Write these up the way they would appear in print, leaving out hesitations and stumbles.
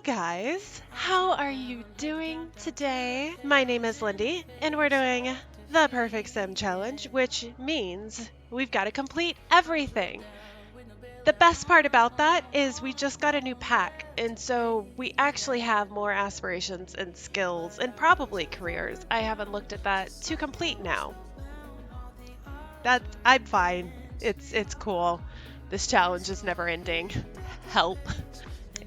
guys, how are you doing today? My name is Lindy, and we're doing the Perfect Sim Challenge, which means we've got to complete everything. The best part about that is we just got a new pack, and so we actually have more aspirations and skills, and probably careers. I haven't looked at that to complete now. I'm fine. It's cool. This challenge is never ending. Help.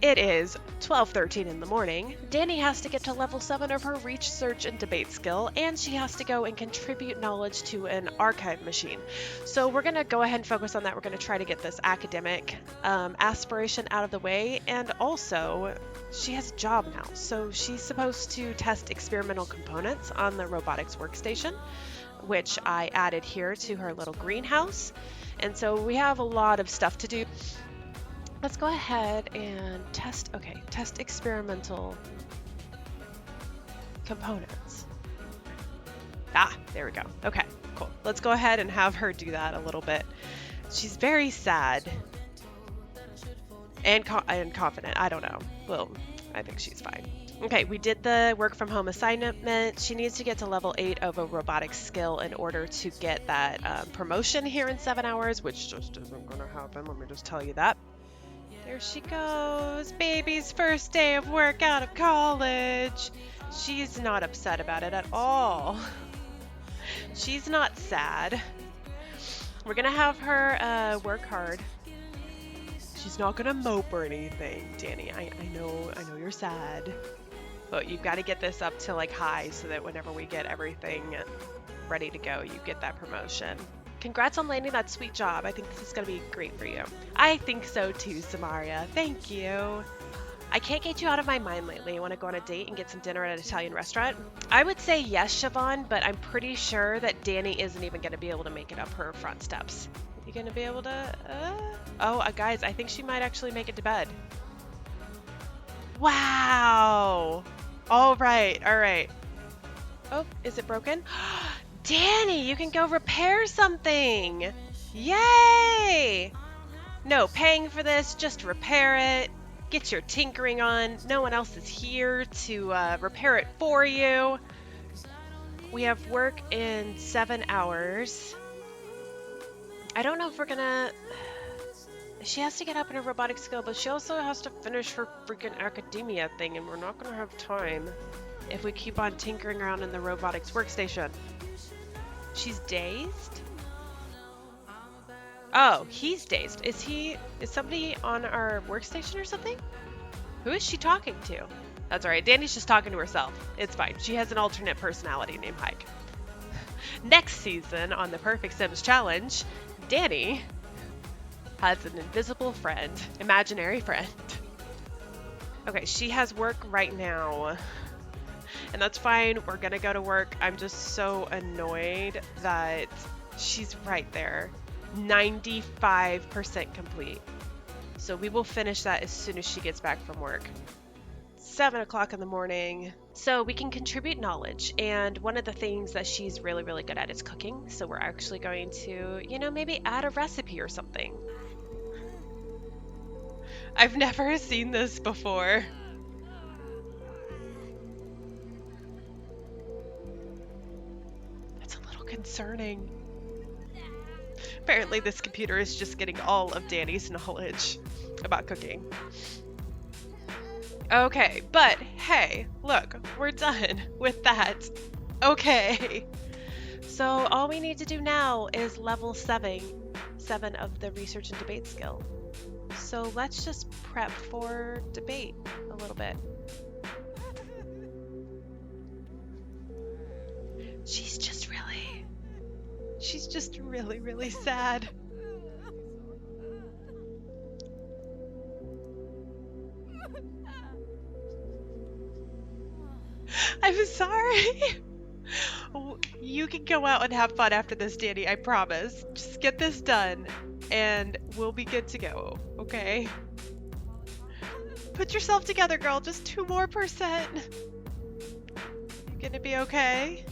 It is 12:13 in the morning. Dani has to get to level 7 of her reach, search, and debate skill, and she has to go and contribute knowledge to an archive machine. So we're going to go ahead and focus on that. We're going to try to get this academic aspiration out of the way, and also she has a job now. So she's supposed to test experimental components on the robotics workstation, which I added here to her little greenhouse. And so we have a lot of stuff to do. Let's go ahead and test experimental components. There we go. Okay, cool. Let's go ahead and have her do that a little bit. She's very sad and confident. I don't know. Well, I think she's fine. Okay, we did the work from home assignment. She needs to get to level 8 of a robotics skill in order to get that promotion here in 7 hours, which just isn't going to happen. Let me just tell you that. There she goes, baby's first day of work out of college. She's not upset about it at all. She's not sad. We're gonna have her work hard. She's not gonna mope or anything, Dani. I know you're sad, but you've got to get this up to like high so that whenever we get everything ready to go, you get that promotion. Congrats on landing that sweet job. I think this is going to be great for you. I think so too, Samaria. Thank you. I can't get you out of my mind lately. I want to go on a date and get some dinner at an Italian restaurant. I would say yes, Siobhan, but I'm pretty sure that Dani isn't even going to be able to make it up her front steps. You going to be able to? Guys, I think she might actually make it to bed. Wow. All right. Oh, is it broken? Dani, you can go repair something! Yay! No paying for this, just repair it. Get your tinkering on. No one else is here to repair it for you. We have work in 7 hours. I don't know if we're gonna... She has to get up in her robotic skill, but she also has to finish her freaking academia thing, and we're not gonna have time if we keep on tinkering around in the robotics workstation. She's dazed? Oh, he's dazed. Is somebody on our workstation or something? Who is she talking to? That's alright, Dani's just talking to herself. It's fine. She has an alternate personality named Hike. Next season on the Perfect Sims Challenge, Dani has an invisible friend, imaginary friend. Okay, she has work right now. And that's fine, we're gonna go to work. I'm just so annoyed that she's right there. 95% complete. So we will finish that as soon as she gets back from work. 7 o'clock in the morning. So we can contribute knowledge, and one of the things that she's really, really good at is cooking. So we're actually going to, maybe add a recipe or something. I've never seen this before. Concerning. Apparently this computer is just getting all of Dani's knowledge about cooking. Okay, but hey, look, we're done with that. Okay. So all we need to do now is level 7 of the research and debate skill. So let's just prep for debate a little bit. She's just really, really sad. I'm sorry. You can go out and have fun after this, Dani, I promise. Just get this done, and we'll be good to go, okay? Put yourself together, girl. Just 2% more. You gonna be okay?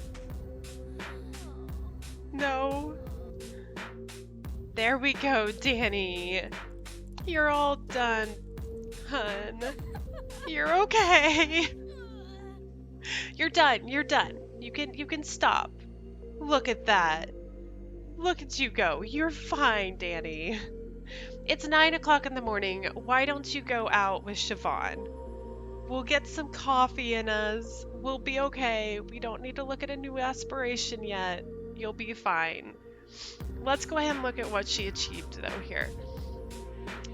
No. There we go, Dani. You're all done, hun. You're okay. You're done. You're done. You can stop. Look at that. Look at you go. You're fine, Dani. It's 9 o'clock in the morning. Why don't you go out with Siobhan? We'll get some coffee in us. We'll be okay. We don't need to look at a new aspiration yet. You'll be fine. Let's go ahead and look at what she achieved, though, here.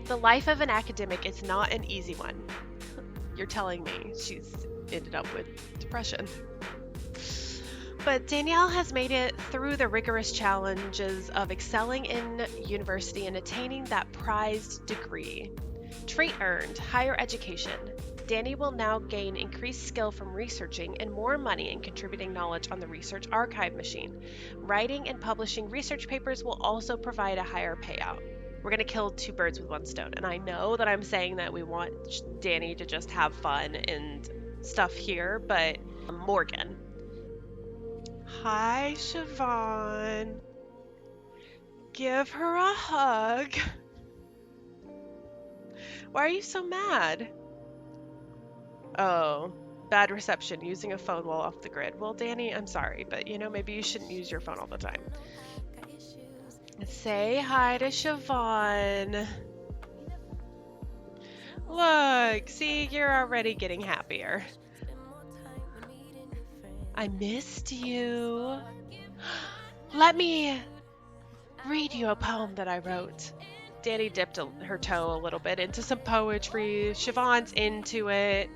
The life of an academic is not an easy one. You're telling me she's ended up with depression. But Danielle has made it through the rigorous challenges of excelling in university and attaining that prized degree. Trait earned, higher education. Dani will now gain increased skill from researching and more money in contributing knowledge on the research archive machine. Writing and publishing research papers will also provide a higher payout. We're going to kill two birds with one stone. And I know that I'm saying that we want Dani to just have fun and stuff here, but Morgan. Hi, Siobhan. Give her a hug. Why are you so mad? Oh, bad reception, using a phone while off the grid. Well, Dani, I'm sorry, but maybe you shouldn't use your phone all the time. Say hi to Siobhan. Look, see, you're already getting happier. I missed you. Let me read you a poem that I wrote. Dani dipped her toe a little bit into some poetry. Siobhan's into it.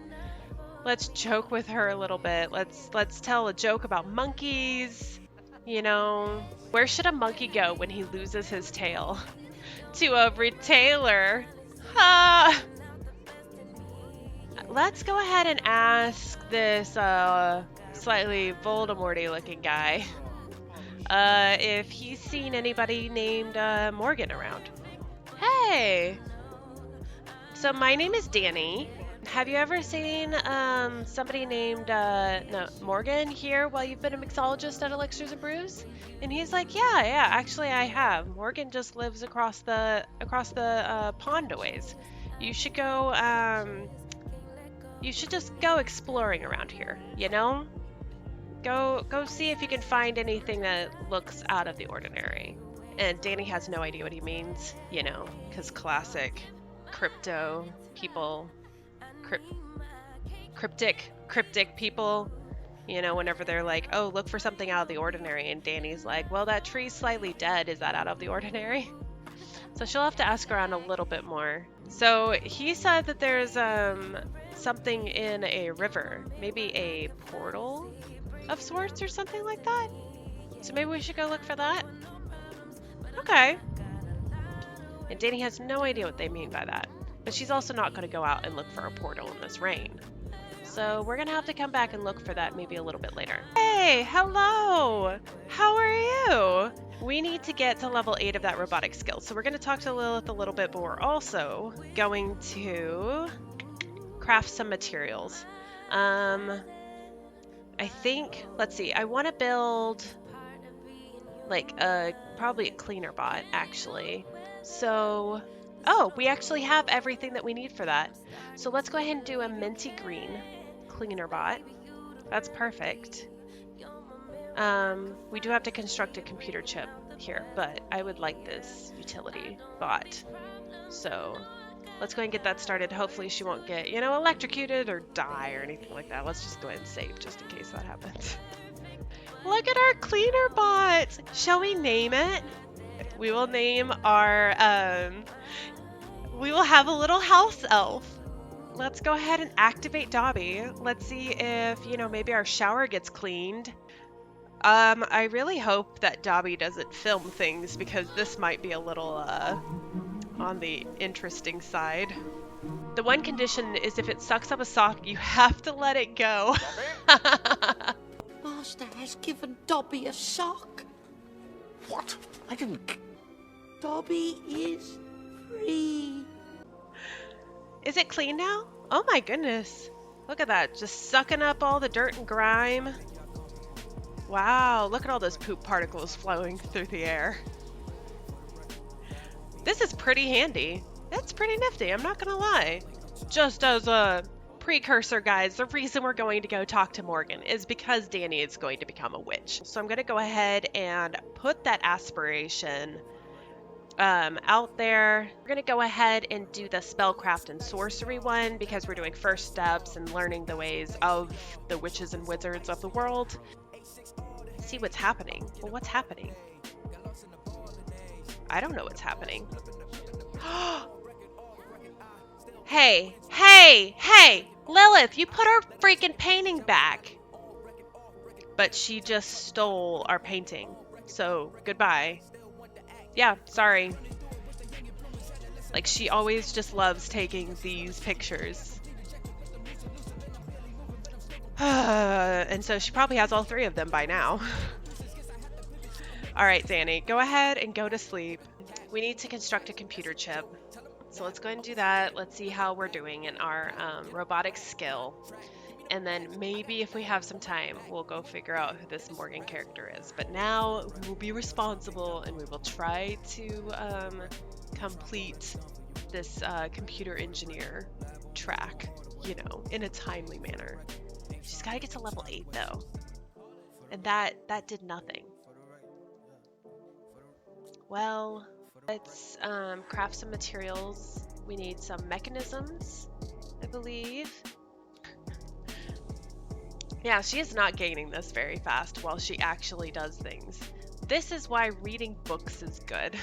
Let's joke with her a little bit. Let's tell a joke about monkeys. Where should a monkey go when he loses his tail? To a retailer. Ha! Let's go ahead and ask this slightly Voldemort-y looking guy if he's seen anybody named Morgan around. Hey! So my name is Dani. Have you ever seen somebody named Morgan here while you've been a mixologist at Elixirs and Brews? And he's like, yeah, actually I have. Morgan just lives across the pond a ways. You should go you should just go exploring around here, Go see if you can find anything that looks out of the ordinary. And Dani has no idea what he means, because classic crypto people, cryptic people, whenever they're like, oh, look for something out of the ordinary, and Dani's like, well, that tree's slightly dead. Is that out of the ordinary? So she'll have to ask around a little bit more. So he said that there's something in a river, maybe a portal of sorts or something like that. So maybe we should go look for that. Okay. And Dani has no idea what they mean by that. But she's also not going to go out and look for a portal in this rain. So we're going to have to come back and look for that maybe a little bit later. Hey, hello! How are you? We need to get to level 8 of that robotic skill. So we're going to talk to Lilith a little bit, but we're also going to craft some materials. I think, let's see, I want to build like probably a cleaner bot, actually. So, oh, we actually have everything that we need for that. So let's go ahead and do a minty green cleaner bot. That's perfect. We do have to construct a computer chip here, but I would like this utility bot. So let's go ahead and get that started. Hopefully she won't get, electrocuted or die or anything like that. Let's just go ahead and save just in case that happens. Look at our cleaner bot. Shall we name it? We will name our, we will have a little house elf. Let's go ahead and activate Dobby. Let's see if, maybe our shower gets cleaned. I really hope that Dobby doesn't film things because this might be a little, on the interesting side. The one condition is if it sucks up a sock, you have to let it go. Master has given Dobby a sock. What? I didn't... Dobby is free. Is it clean now? Oh my goodness. Look at that. Just sucking up all the dirt and grime. Wow, look at all those poop particles flowing through the air. This is pretty handy. That's pretty nifty, I'm not gonna lie. Just as a precursor, guys. The reason we're going to go talk to Morgan is because Dani is going to become a witch. So I'm going to go ahead and put that aspiration out there. We're going to go ahead and do the Spellcraft and Sorcery one because we're doing first steps and learning the ways of the witches and wizards of the world. See what's happening. Well, what's happening? I don't know what's happening. Hey, hey, hey! Lilith, you put our freaking painting back! But she just stole our painting. So, goodbye. Yeah, sorry. Like, she always just loves taking these pictures. And so she probably has all 3 of them by now. Alright, Dani, go ahead and go to sleep. We need to construct a computer chip. So let's go ahead and do that. Let's see how we're doing in our robotics skill. And then maybe if we have some time, we'll go figure out who this Morgan character is. But now we will be responsible and we will try to complete this computer engineer track, you know, in a timely manner. She's got to get to level 8 though. And that did nothing. Well, let's craft some materials. We need some mechanisms, I believe. Yeah, she is not gaining this very fast while she actually does things. This is why reading books is good.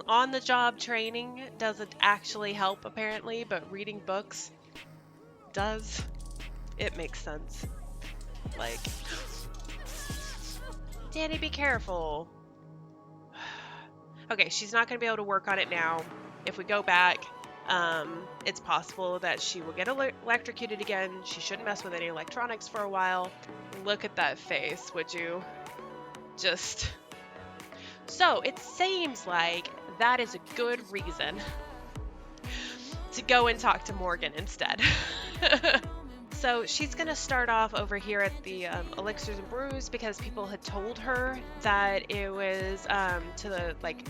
On-the-job training doesn't actually help, apparently, but reading books does. It makes sense. Like, Dani, be careful. Okay, she's not going to be able to work on it now. If we go back, it's possible that she will get electrocuted again. She shouldn't mess with any electronics for a while. Look at that face, would you? Just... So, it seems like that is a good reason to go and talk to Morgan instead. So, she's going to start off over here at the Elixirs and Brews because people had told her that it was to the, like,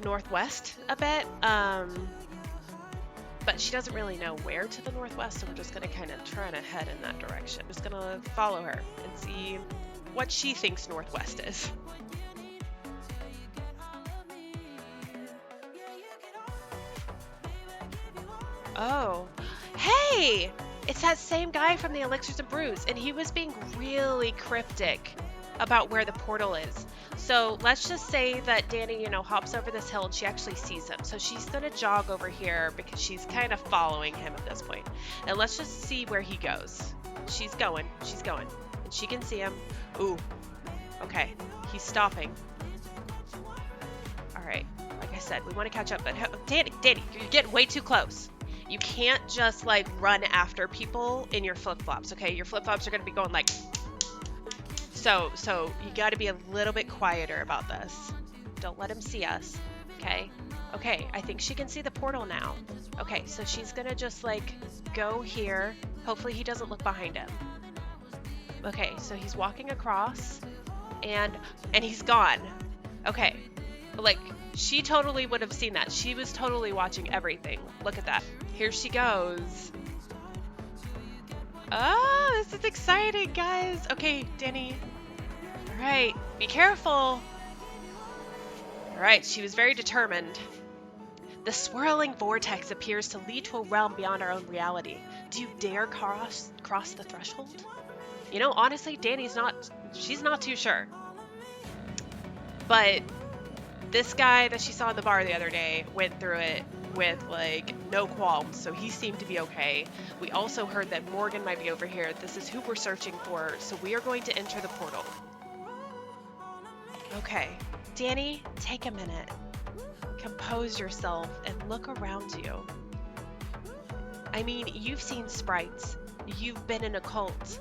northwest a bit. But she doesn't really know where to the northwest, so we're just going to kind of try to head in that direction. Just going to follow her and see what she thinks northwest is. Oh, hey! It's that same guy from the Elixirs and Brews, and he was being really cryptic about where the portal is. So let's just say that Dani, you know, hops over this hill and she actually sees him. So she's gonna jog over here because she's kind of following him at this point. And let's just see where he goes. She's going. And she can see him. Ooh, okay, he's stopping. All right, like I said, we want to catch up, but Dani, you're getting way too close. You can't just like run after people in your flip-flops, okay? Your flip-flops are gonna be going like... So you gotta be a little bit quieter about this. Don't let him see us, okay? Okay, I think she can see the portal now. Okay, so she's gonna just like go here. Hopefully he doesn't look behind him. Okay, so he's walking across and he's gone. Okay, like she totally would have seen that. She was totally watching everything. Look at that. Here she goes. Oh, this is exciting, guys. Okay, Dani. All right, be careful. All right, she was very determined. The swirling vortex appears to lead to a realm beyond our own reality. Do you dare cross the threshold? You know, honestly, she's not too sure. But this guy that she saw in the bar the other day went through it with like no qualms, so he seemed to be okay. We also heard that Morgan might be over here. This is who we're searching for, so we are going to enter the portal. Okay, Dani, take a minute. Compose yourself and look around you. I mean, you've seen sprites, you've been in a cult,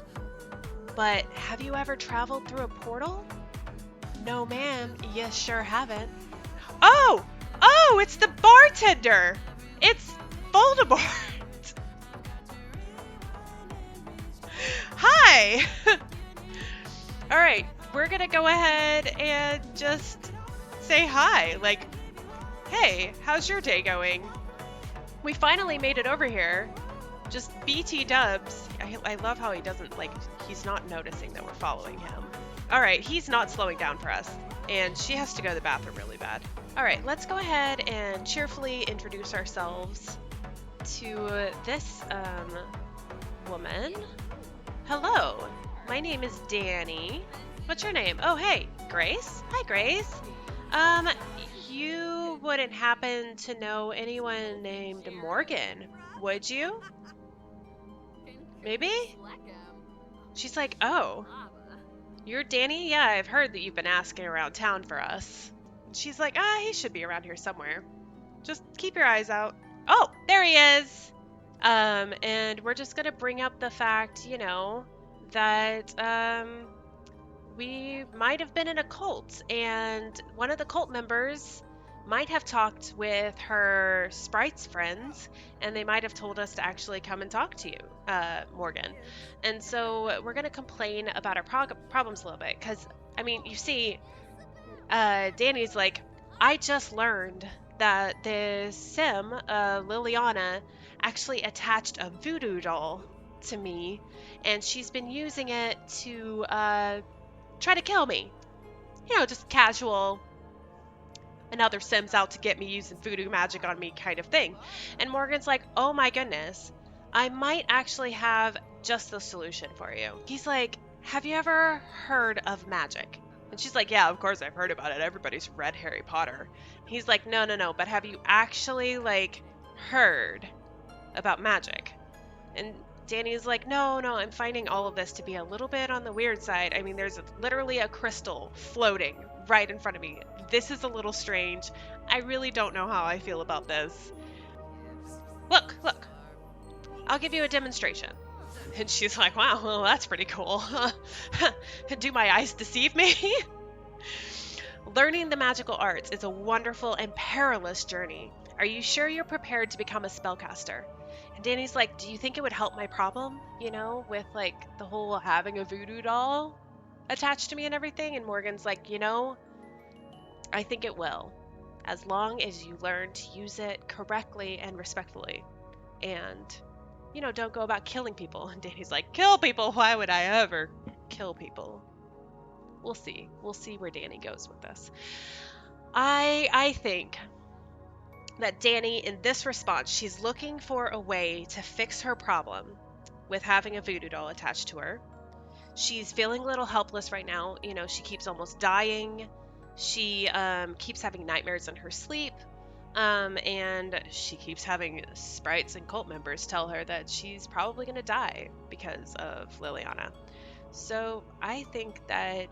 but have you ever traveled through a portal? No, ma'am, you sure haven't. Oh, it's the bartender! It's Voldemort! Hi! Alright, we're gonna go ahead and just say hi. Like, hey, how's your day going? We finally made it over here. Just BT dubs. I love how he doesn't, like, he's not noticing that we're following him. All right, he's not slowing down for us. And she has to go to the bathroom really bad. All right, let's go ahead and cheerfully introduce ourselves to this woman. Hello, my name is Dani. What's your name? Oh, hey, Grace. Hi, Grace. You wouldn't happen to know anyone named Morgan, would you? Maybe? She's like, oh, you're Dani? Yeah, I've heard that you've been asking around town for us. She's like, he should be around here somewhere. Just keep your eyes out. Oh, there he is. And we're just gonna bring up the fact, you know, that, we might have been in a cult, and one of the cult members might have talked with her sprite's friends, and they might have told us to actually come and talk to you, Morgan. And so we're going to complain about our problems a little bit, because, I mean, you see, Dani's like, I just learned that the sim, Liliana, actually attached a voodoo doll to me, and she's been using it to, try to kill me. You know, just casual, another sim's out to get me using voodoo magic on me kind of thing. And Morgan's like, oh my goodness, I might actually have just the solution for you. He's like, have you ever heard of magic? And she's like, yeah, of course I've heard about it. Everybody's read Harry Potter. He's like, no, but have you actually, like, heard about magic? And Dani's like, no, I'm finding all of this to be a little bit on the weird side. I mean, there's literally a crystal floating right in front of me. This is a little strange. I really don't know how I feel about this. Look. I'll give you a demonstration. And she's like, wow, well, that's pretty cool. Do my eyes deceive me? Learning the magical arts is a wonderful and perilous journey. Are you sure you're prepared to become a spellcaster? And Dani's like, do you think it would help my problem? You know, with like the whole having a voodoo doll attached to me and everything? And Morgan's like, you know, I think it will. As long as you learn to use it correctly and respectfully. And, you know, don't go about killing people. And Dani's like, kill people? Why would I ever kill people? We'll see. We'll see where Dani goes with this. I think that Dani, in this response, she's looking for a way to fix her problem with having a voodoo doll attached to her. She's feeling a little helpless right now. You know, she keeps almost dying. She keeps having nightmares in her sleep. And she keeps having sprites and cult members tell her that she's probably going to die because of Liliana. So I think that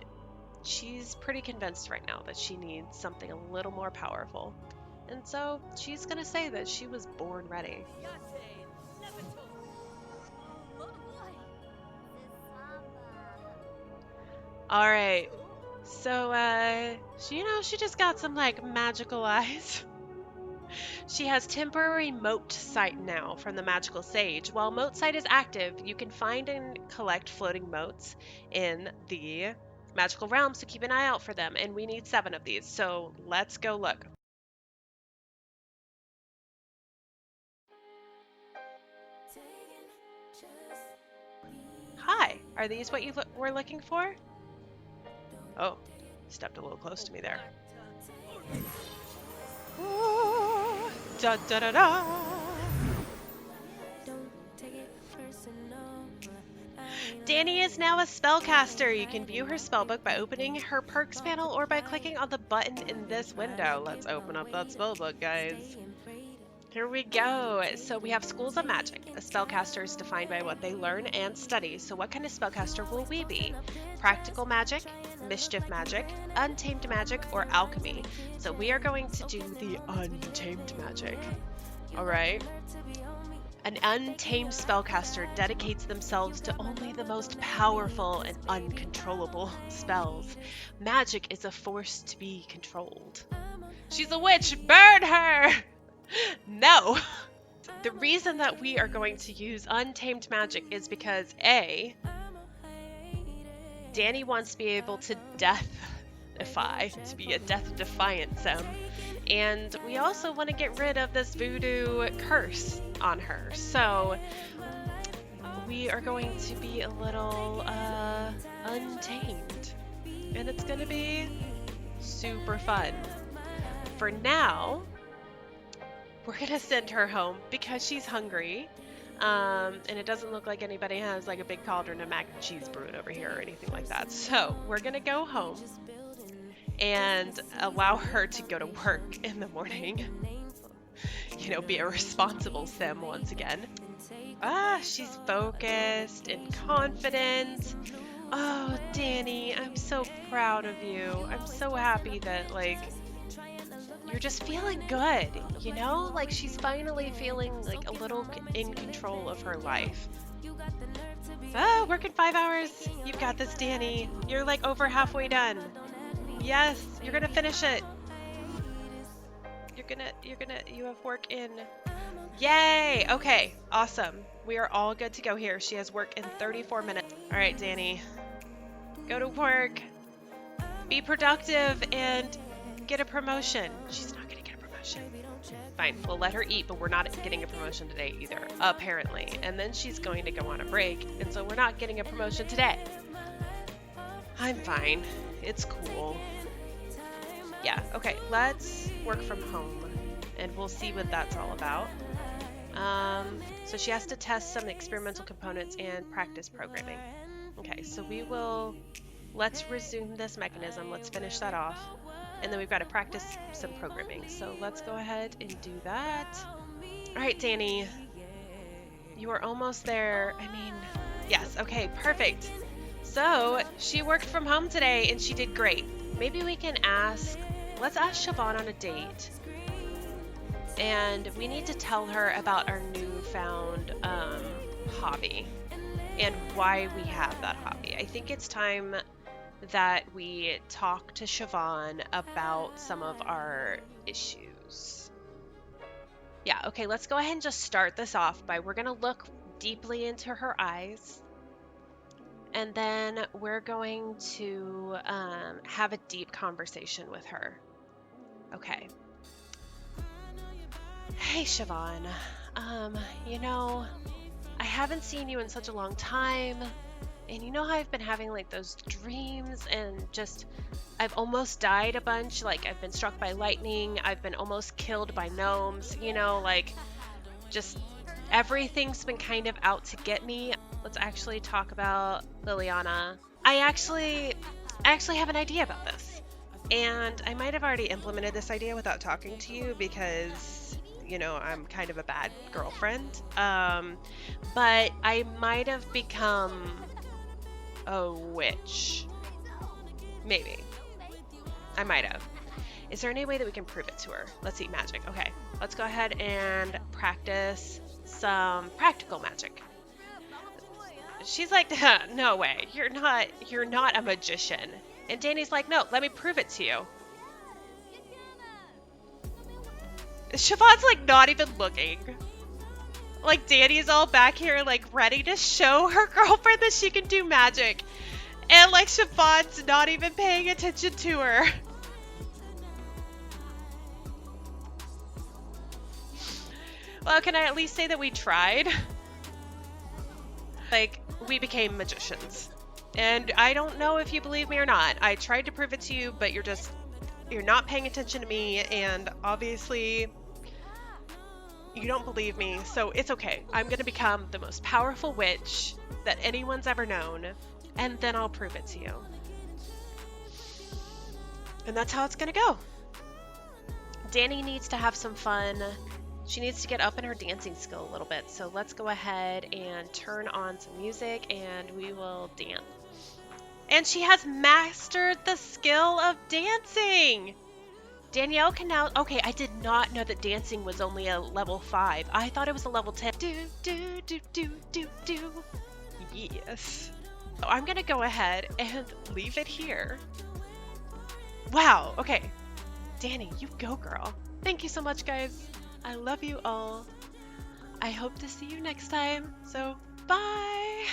she's pretty convinced right now that she needs something a little more powerful. And so she's going to say that she was born ready. All right. So, she just got some, like, magical eyes. She has temporary moat sight now from the magical sage. While moat sight is active, you can find and collect floating moats in the magical realm, so keep an eye out for them. And we need 7 of these, so let's go look. Hi, are these what you were looking for? Oh, stepped a little close to me there. Ooh, da da da da. Dani is now a spellcaster. You can view her spellbook by opening her perks panel or by clicking on the button in this window. Let's open up that spellbook, guys. Here we go. So we have schools of magic. A spellcaster is defined by what they learn and study. So what kind of spellcaster will we be? Practical magic, mischief magic, untamed magic, or alchemy? So we are going to do the untamed magic. All right. An untamed spellcaster dedicates themselves to only the most powerful and uncontrollable spells. Magic is a force to be controlled. She's a witch! Burn her! No! The reason that we are going to use untamed magic is because A, Dani wants to be able to death-defy, to be a death-defiant sim, And we also want to get rid of this voodoo curse on her. So we are going to be a little untamed. And it's going to be super fun. For now, we're going to send her home because she's hungry. And it doesn't look like anybody has like a big cauldron of mac and cheese brewed over here or anything like that. So we're going to go home and allow her to go to work in the morning. You know, be a responsible sim once again. She's focused and confident. Oh, Dani, I'm so proud of you. I'm so happy that, like, you're just feeling good, you know? Like, she's finally feeling, like, a little in control of her life. Working 5 hours. You've got this, Dani. You're, like, over halfway done. Yes, you're gonna finish it. You have work in. Yay! Okay, awesome. We are all good to go here. She has work in 34 minutes. All right, Dani. Go to work. Be productive and get a promotion. She's not gonna get a promotion. Fine, we'll let her eat, but we're not getting a promotion today either, apparently. And then she's going to go on a break, and so we're not getting a promotion today. I'm fine. It's cool. Yeah, okay, let's work from home, and we'll see what that's all about. So she has to test some experimental components and practice programming. Okay, so let's resume this mechanism. Let's finish that off. And then we've got to practice some programming. So let's go ahead and do that. All right, Dani, you are almost there. I mean, yes, okay, perfect. So she worked from home today and she did great. Maybe we can let's ask Siobhan on a date. And we need to tell her about our newfound hobby and why we have that hobby. I think it's time that we talk to Siobhan about some of our issues. Yeah, okay, let's go ahead and just start this off we're going to look deeply into her eyes. And then we're going to have a deep conversation with her. Okay. Hey, Siobhan. You know, I haven't seen you in such a long time. And you know how I've been having like those dreams and I've almost died a bunch. Like I've been struck by lightning. I've been almost killed by gnomes. You know, like just everything's been kind of out to get me. Let's actually talk about Liliana. I actually have an idea about this. And I might have already implemented this idea without talking to you because, you know, I'm kind of a bad girlfriend. But I might have become a witch. Maybe. I might have. Is there any way that we can prove it to her? Let's see, magic. Okay, let's go ahead and practice some practical magic. She's like, no way, you're not a magician. And Dani's like, no, let me prove it to you. Siobhan's like not even looking. Like Dani's all back here like ready to show her girlfriend that she can do magic. And like Siobhan's not even paying attention to her. Well, can I at least say that we tried? Like, we became magicians. And I don't know if you believe me or not. I tried to prove it to you, but you're not paying attention to me, and obviously you don't believe me, so it's okay. I'm gonna become the most powerful witch that anyone's ever known, and then I'll prove it to you. And that's how it's gonna go. Dani needs to have some fun. She needs to get up in her dancing skill a little bit, so let's go ahead and turn on some music and we will dance. And she has mastered the skill of dancing! Danielle can now... Okay, I did not know that dancing was only a level 5. I thought it was a level 10. Do, do, do, do, do, do. Yes. So I'm gonna go ahead and leave it here. Wow, okay. Dani, you go, girl. Thank you so much, guys. I love you all. I hope to see you next time. So, bye!